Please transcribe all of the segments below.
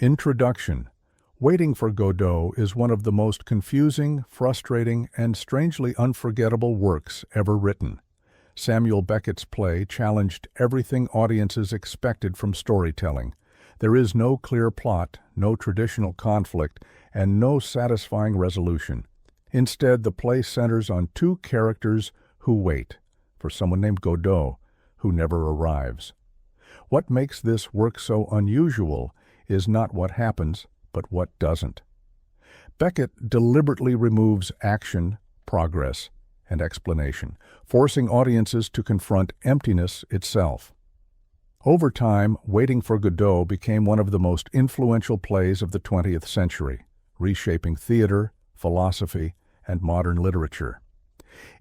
Introduction. Waiting for Godot is one of the most confusing, frustrating, and strangely unforgettable works ever written. Samuel Beckett's play challenged everything audiences expected from storytelling. There is no clear plot, no traditional conflict, and no satisfying resolution. Instead, the play centers on two characters who wait for someone named Godot, who never arrives. What makes this work so unusual is not what happens, but what doesn't. Beckett deliberately removes action, progress, and explanation, forcing audiences to confront emptiness itself. Over time, Waiting for Godot became one of the most influential plays of the 20th century, reshaping theater, philosophy, and modern literature.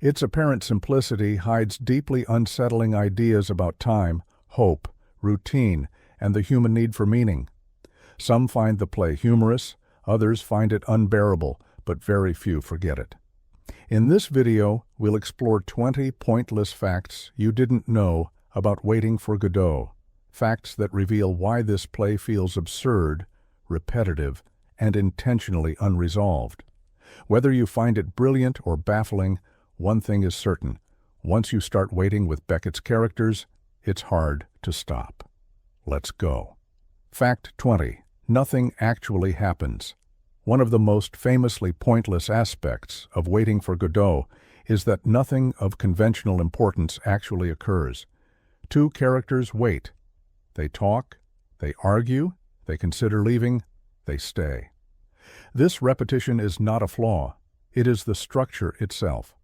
Its apparent simplicity hides deeply unsettling ideas about time, hope, routine, and the human need for meaning. Some find the play humorous, others find it unbearable, but very few forget it. In this video, we'll explore 20 pointless facts you didn't know about Waiting for Godot, facts that reveal why this play feels absurd, repetitive, and intentionally unresolved. Whether you find it brilliant or baffling, one thing is certain: once you start waiting with Beckett's characters, it's hard to stop. Let's go. Fact 20. Nothing actually happens. One of the most famously pointless aspects of Waiting for Godot is that nothing of conventional importance actually occurs. Two characters wait. They talk, they argue, they consider leaving, they stay. This repetition is not a flaw. It is the structure itself.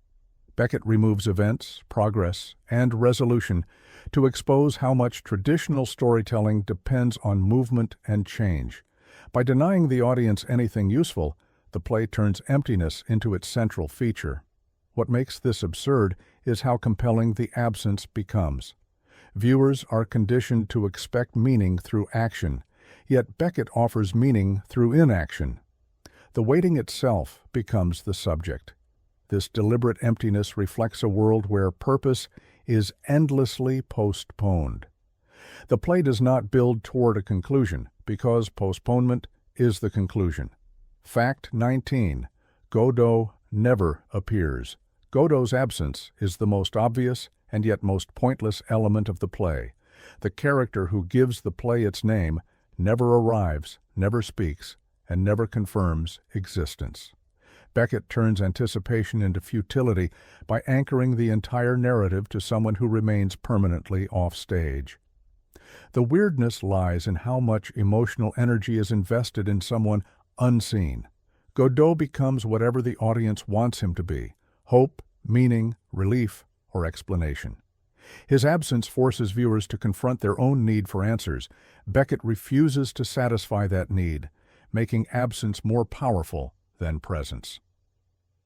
Beckett removes events, progress, and resolution to expose how much traditional storytelling depends on movement and change. By denying the audience anything useful, the play turns emptiness into its central feature. What makes this absurd is how compelling the absence becomes. Viewers are conditioned to expect meaning through action, yet Beckett offers meaning through inaction. The waiting itself becomes the subject. This deliberate emptiness reflects a world where purpose is endlessly postponed. The play does not build toward a conclusion, because postponement is the conclusion. Fact 19. Godot never appears. Godot's absence is the most obvious and yet most pointless element of the play. The character who gives the play its name never arrives, never speaks, and never confirms existence. Beckett turns anticipation into futility by anchoring the entire narrative to someone who remains permanently offstage. The weirdness lies in how much emotional energy is invested in someone unseen. Godot becomes whatever the audience wants him to be: hope, meaning, relief, or explanation. His absence forces viewers to confront their own need for answers. Beckett refuses to satisfy that need, making absence more powerful than presence.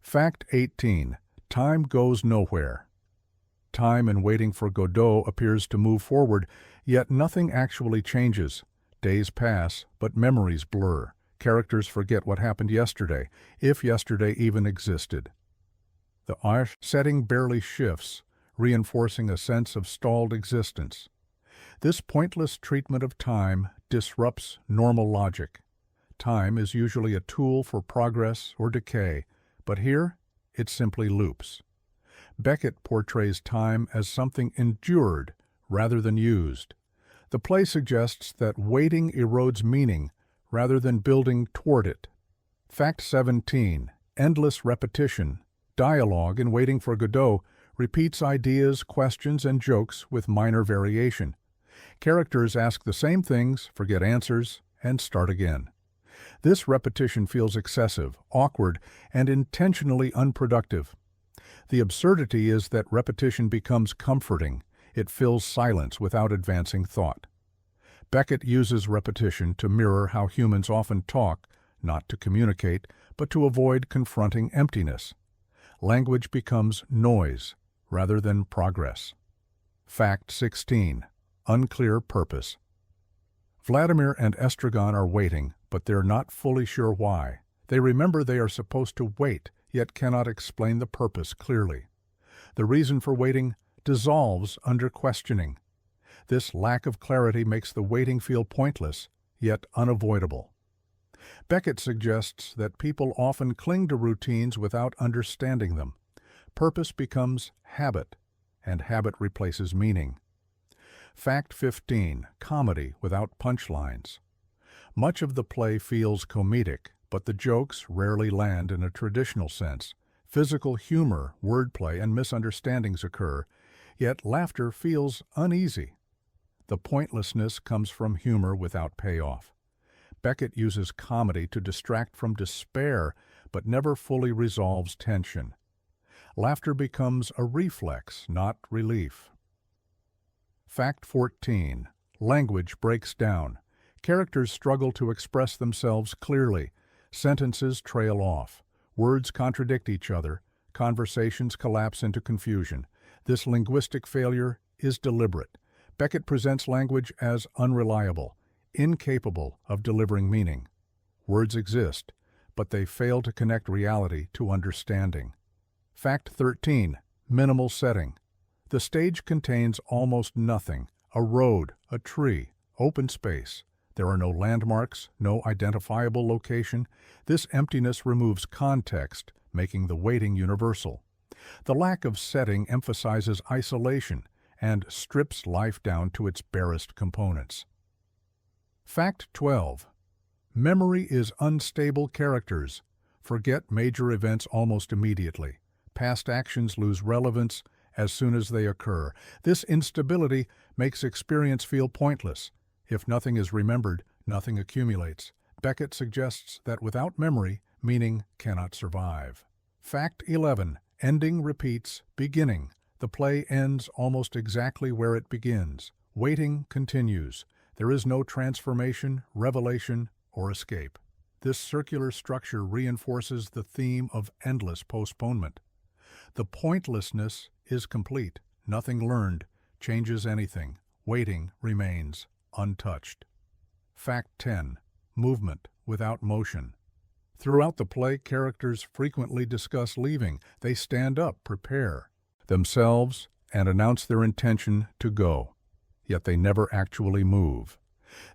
Fact 18. Time goes nowhere. Time in Waiting for Godot appears to move forward, yet nothing actually changes. Days pass, but memories blur. Characters forget what happened yesterday, if yesterday even existed. The setting barely shifts, reinforcing a sense of stalled existence. This pointless treatment of time disrupts normal logic. Time is usually a tool for progress or decay, but here it simply loops. Beckett portrays time as something endured rather than used. The play suggests that waiting erodes meaning rather than building toward it. Fact 17. Endless repetition. Dialogue in Waiting for Godot repeats ideas, questions, and jokes with minor variation. Characters ask the same things, forget answers, and start again. This repetition feels excessive, awkward, and intentionally unproductive. The absurdity is that repetition becomes comforting. It fills silence without advancing thought. Beckett uses repetition to mirror how humans often talk, not to communicate, but to avoid confronting emptiness. Language becomes noise rather than progress. Fact 16. Unclear purpose. Vladimir and Estragon are waiting, but they're not fully sure why. They remember they are supposed to wait, yet cannot explain the purpose clearly. The reason for waiting dissolves under questioning. This lack of clarity makes the waiting feel pointless, yet unavoidable. Beckett suggests that people often cling to routines without understanding them. Purpose becomes habit, and habit replaces meaning. Fact 15. Comedy without punchlines. Much of the play feels comedic, but the jokes rarely land in a traditional sense. Physical humor, wordplay, and misunderstandings occur, yet laughter feels uneasy. The pointlessness comes from humor without payoff. Beckett uses comedy to distract from despair, but never fully resolves tension. Laughter becomes a reflex, not relief. Fact 14. Language breaks down. Characters struggle to express themselves clearly. Sentences trail off. Words contradict each other. Conversations collapse into confusion. This linguistic failure is deliberate. Beckett presents language as unreliable, incapable of delivering meaning. Words exist, but they fail to connect reality to understanding. Fact 13. Minimal setting. The stage contains almost nothing: a road, a tree, open space. There are no landmarks, no identifiable location. This emptiness removes context, making the waiting universal. The lack of setting emphasizes isolation and strips life down to its barest components. Fact 12. Memory is unstable characters. Forget major events almost immediately. Past actions lose relevance as soon as they occur. This instability makes experience feel pointless. If nothing is remembered, nothing accumulates. Beckett suggests that without memory, meaning cannot survive. Fact 11. Ending repeats beginning. The play ends almost exactly where it begins. Waiting continues. There is no transformation, revelation, or escape. This circular structure reinforces the theme of endless postponement. The pointlessness is complete. Nothing learned changes anything. Waiting remains untouched. Fact 10. Movement without motion. Throughout the play, characters frequently discuss leaving. They stand up, prepare themselves, and announce their intention to go. Yet they never actually move.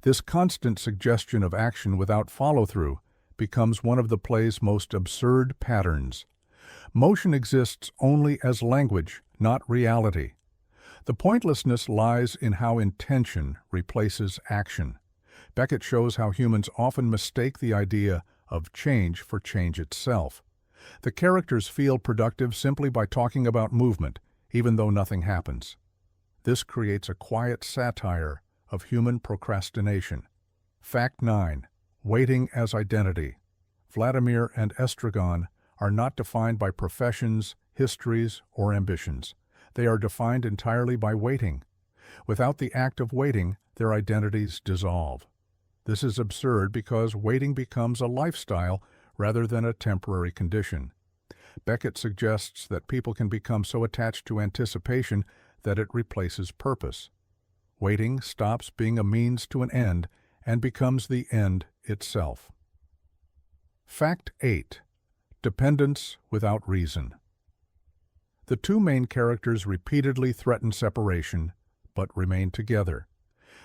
This constant suggestion of action without follow-through becomes one of the play's most absurd patterns. Motion exists only as language, not reality. The pointlessness lies in how intention replaces action. Beckett shows how humans often mistake the idea of change for change itself. The characters feel productive simply by talking about movement, even though nothing happens. This creates a quiet satire of human procrastination. Fact 9. Waiting as identity. Vladimir and Estragon are not defined by professions, histories, or ambitions. They are defined entirely by waiting. Without the act of waiting, their identities dissolve. This is absurd because waiting becomes a lifestyle rather than a temporary condition. Beckett suggests that people can become so attached to anticipation that it replaces purpose. Waiting stops being a means to an end and becomes the end itself. Fact 8. Dependence without reason. The two main characters repeatedly threaten separation, but remain together.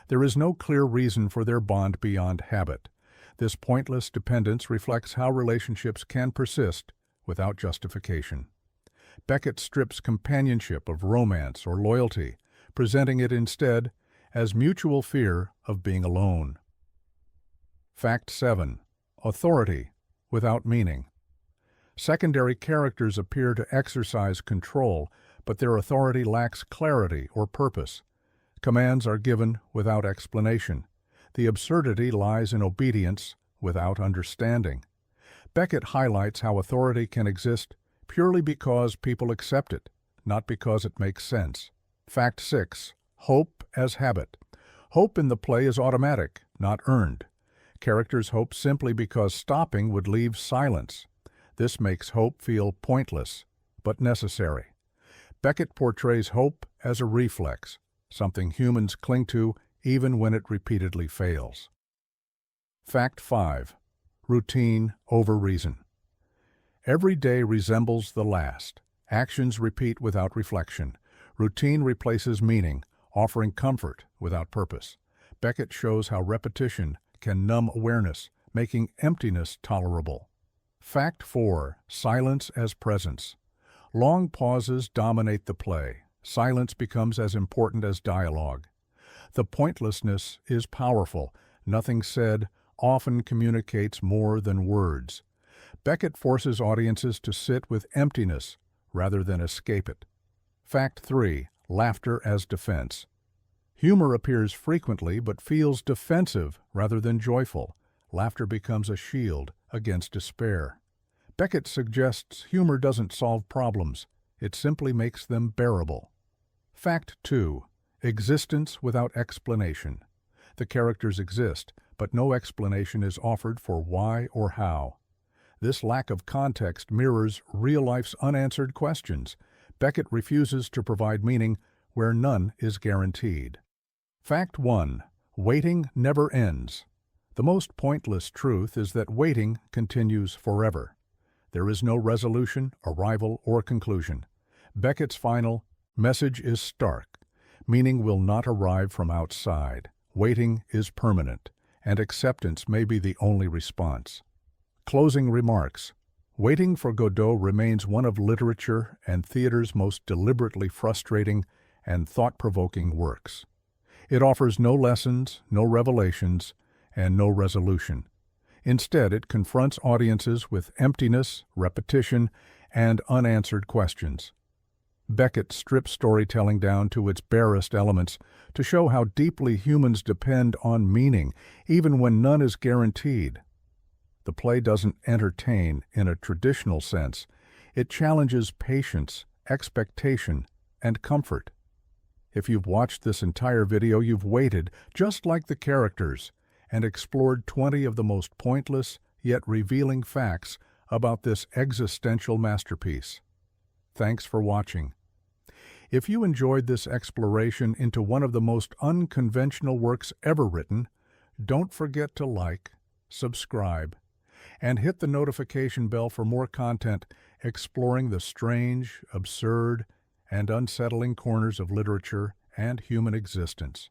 There is no clear reason for their bond beyond habit. This pointless dependence reflects how relationships can persist without justification. Beckett strips companionship of romance or loyalty, presenting it instead as mutual fear of being alone. Fact 7. Authority without meaning. Secondary characters appear to exercise control, but their authority lacks clarity or purpose. Commands are given without explanation. The absurdity lies in obedience without understanding. Beckett highlights how authority can exist purely because people accept it, not because it makes sense. Fact 6. Hope as habit. Hope in the play is automatic, not earned. Characters hope simply because stopping would leave silence. This makes hope feel pointless, but necessary. Beckett portrays hope as a reflex, something humans cling to even when it repeatedly fails. Fact 5. Routine over reason. Every day resembles the last. Actions repeat without reflection. Routine replaces meaning, offering comfort without purpose. Beckett shows how repetition can numb awareness, making emptiness tolerable. Fact 4. Silence as presence. Long pauses dominate the play. Silence becomes as important as dialogue. The pointlessness is powerful. Nothing said often communicates more than words. Beckett forces audiences to sit with emptiness rather than escape it. Fact 3. Laughter as defense. Humor appears frequently but feels defensive rather than joyful. Laughter becomes a shield against despair. Beckett suggests humor doesn't solve problems, it simply makes them bearable. Fact 2. Existence without explanation. The characters exist, but no explanation is offered for why or how. This lack of context mirrors real life's unanswered questions. Beckett refuses to provide meaning where none is guaranteed. Fact 1. Waiting never ends. The most pointless truth is that waiting continues forever. There is no resolution, arrival, or conclusion. Beckett's final message is stark. Meaning will not arrive from outside. Waiting is permanent, and acceptance may be the only response. Closing remarks. Waiting for Godot remains one of literature and theater's most deliberately frustrating and thought-provoking works. It offers no lessons, no revelations, and no resolution. Instead, it confronts audiences with emptiness, repetition, and unanswered questions. Beckett strips storytelling down to its barest elements to show how deeply humans depend on meaning, even when none is guaranteed. The play doesn't entertain in a traditional sense. It challenges patience, expectation, and comfort. If you've watched this entire video, you've waited, just like the characters, and explored 20 of the most pointless yet revealing facts about this existential masterpiece. Thanks for watching. If you enjoyed this exploration into one of the most unconventional works ever written, don't forget to like, subscribe, and hit the notification bell for more content exploring the strange, absurd, and unsettling corners of literature and human existence.